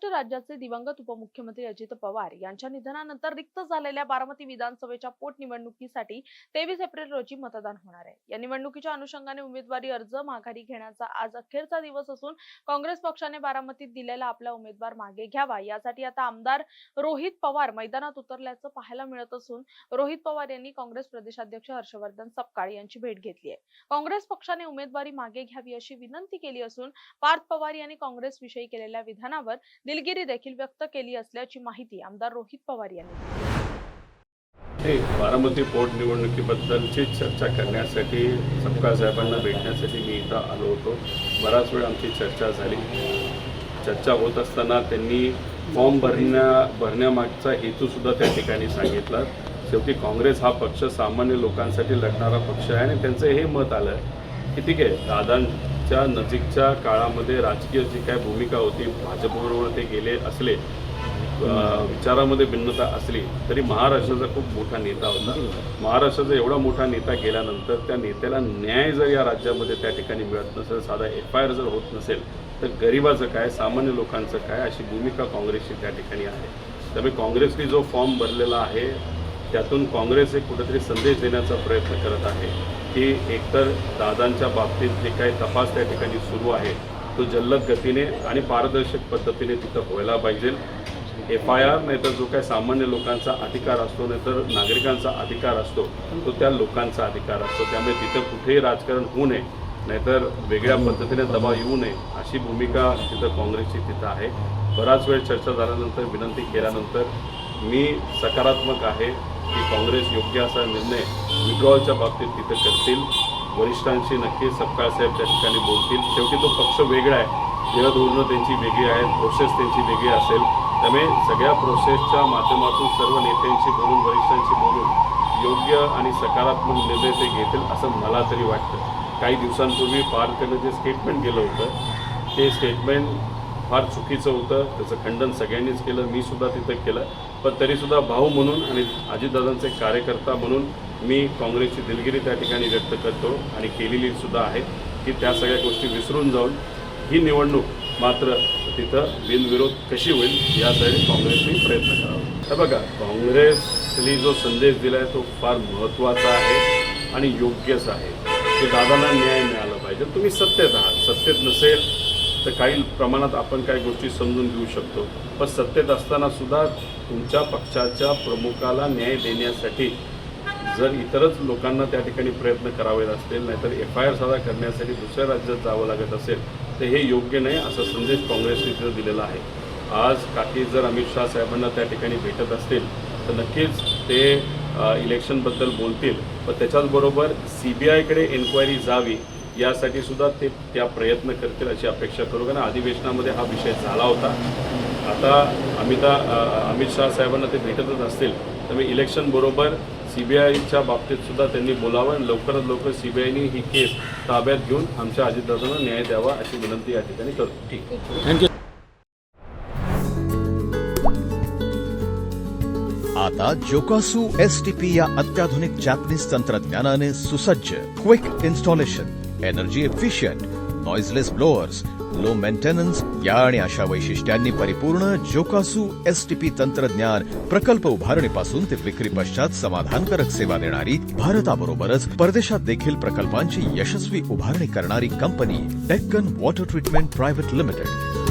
महाराष्ट्र राज्याचे दिवंगत उपमुख्यमंत्री अजित पवार यांच्या निधनानंतर रिक्त झालेल्या बारामती विधानसभेच्या पोटनिवडणुकीसाठी 23 एप्रिल रोजी मतदान होणार आहे। या निवडणुकीच्या अनुषंगाने उमेदवारी अर्ज माघारी घेण्याचा आज अखेरचा दिवस असून काँग्रेस पक्षाने बारामतीत दिलेला आपला उमेदवार मागे घ्यावा यासाठी आता आमदार रोहित पवार मैदानात उतरल्याचं पाहायला मिळत असून रोहित पवार यांनी काँग्रेस प्रदेशाध्यक्ष हर्षवर्धन सपकाळ यांची भेट घेतली आहे। काँग्रेस पक्षाने उमेदवारी मागे घ्यावी अशी विनंती केली असून पार्थ पवार यांनी काँग्रेस विषयी केलेल्या विधानावर दिलगिरी देखील व्यक्त केली असल्याची माहिती आमदार रोहित पवार यांनी दिली। बारामती पोटनिवडणुकीबद्दलची चर्चा करण्यासाठी सपकाळ साहेबांना भेटण्यासाठी मी इथं आलो होतो। बराच वेळ आमची चर्चा झाली। चर्चा होत असताना त्यांनी फॉर्म भरण्यामागचा हेतू सुद्धा त्या ठिकाणी सांगितला। शेवटी काँग्रेस हा पक्ष सामान्य लोकांसाठी लढणारा पक्ष आहे आणि त्यांचं हे मत आलं की ठीक आहे, दादांच्या नजीकच्या काळामध्ये राजकीय जी काय भूमिका होती, भाजपबरोबर ते गेले असले, विचारामध्ये भिन्नता असली तरी महाराष्ट्राचा खूप मोठा नेता होता। महाराष्ट्राचा एवढा मोठा नेता गेल्यानंतर त्या नेत्याला न्याय जर या राज्यामध्ये त्या ठिकाणी मिळत नसेल, साधा FIR जर होत नसेल तर गरिबाचं काय, सामान्य लोकांचं काय, अशी भूमिका काँग्रेसची त्या ठिकाणी आहे। त्यामुळे काँग्रेसने जो फॉर्म भरलेला आहे त्यातून काँग्रेस एक कुठेतरी संदेश देण्याचा प्रयत्न करत आहे की एकतर दादांच्या बाबतीत जे काही तपास त्या ठिकाणी सुरू आहे तो जलद गतीने आणि पारदर्शक पद्धतीने तिथं व्हायला पाहिजे। FIR नाहीतर जो काही सामान्य लोकांचा अधिकार असतो, नाहीतर नागरिकांचा अधिकार असतो, तो त्या लोकांचा अधिकार असतो। त्यामुळे तिथं कुठेही राजकारण होऊ नये, नाहीतर वेगळ्या पद्धतीने दबाव येऊ नये अशी भूमिका तिथं काँग्रेसची तिथं आहे। बराच वेळ चर्चा झाल्यानंतर, विनंती केल्यानंतर मी सकारात्मक आहे की काँग्रेस योग्य असा निर्णय विड्रॉलच्या बाबतीत तिथं करतील। वरिष्ठांशी नक्की सपकाळ साहेब त्या ठिकाणी बोलतील। शेवटी तो पक्ष वेगळा आहे, धोरणं त्यांची वेगळी आहेत, प्रोसेस त्यांची वेगळी असेल। त्यामुळे सगळ्या प्रोसेसच्या माध्यमातून सर्व नेत्यांशी बोलून, वरिष्ठांशी बोलून योग्य आणि सकारात्मक निर्णय ते घेतील असं मला तरी वाटतं। काही दिवसांपूर्वी पार्थनं जे स्टेटमेंट केलं होतं ते स्टेटमेंट फार चुकीचं होतं, त्याचं खंडन सगळ्यांनीच केलं, मी सुद्धा तिथं केलं। पण तरीसुद्धा भाऊ म्हणून आणि अजितदादांचे कार्यकर्ता म्हणून मी काँग्रेसची दिलगिरी त्या ठिकाणी व्यक्त करतो आणि केलेली सुद्धा आहे की त्या सगळ्या गोष्टी विसरून जाऊन ही निवडणूक मात्र तिथं बिनविरोध कशी होईल यासाठी काँग्रेसने प्रयत्न करावा। तर बघा, काँग्रेसने जो संदेश दिला आहे तो फार महत्त्वाचा आहे आणि योग्यच आहे की दादांना न्याय मिळाला पाहिजे। तुम्ही सत्तेत आहात, सत्तेत नसेल तर काही प्रमाणात आपण काही गोष्टी समजून घेऊ शकतो, पण सत्तेत असताना सुद्धा तुमच्या पक्षाच्या प्रमुखाला न्याय देण्यासाठी जर इतरच लोकांना त्या ठिकाणी प्रयत्न करावे असतील, नाहीतर FIR साधा करण्यासाठी दुसऱ्या राज्यात जावं लागत असेल तर हे योग्य नाही असा संदेश काँग्रेसने तिथं दिलेला आहे। आज काकी जर अमित शाह साहेबांना त्या ठिकाणी भेटत असतील तर नक्कीच ते इलेक्शनबद्दल बोलतील, पण त्याच्याचबरोबर CBIकडे एन्क्वायरी जावी यासाठी सुद्धा ते त्या प्रयत्न करतील अशी अपेक्षा करू। कारण अधिवेशनामध्ये हा विषय झाला होता। आता अमित शाह साहेबांना ते भेटतच असतील त्यामुळे इलेक्शनबरोबर CBIच्या बाबतीत सुद्धा त्यांनी बोलावं आणि लवकरात लवकर CBIने ही केस ताब्यात घेऊन आमच्या अजितदादांना न्याय द्यावा अशी विनंती या ठिकाणी करतो। ठीक, थँक्यू। आता जोकासू STP या अत्याधुनिक जॅपनीज तंत्रज्ञानाने सुसज्ज, quick installation, energy efficient, noiseless blowers, low maintenance या आणि अशा वैशिष्ट्यांनी परिपूर्ण जोकासू STP तंत्रज्ञान प्रकल्प उभारणीपासून ते विक्री पश्चात समाधानकारक सेवा देणारी, भारताबरोबरच परदेशात देखील प्रकल्पांची यशस्वी उभारणी करणारी company Deccan water treatment private limited.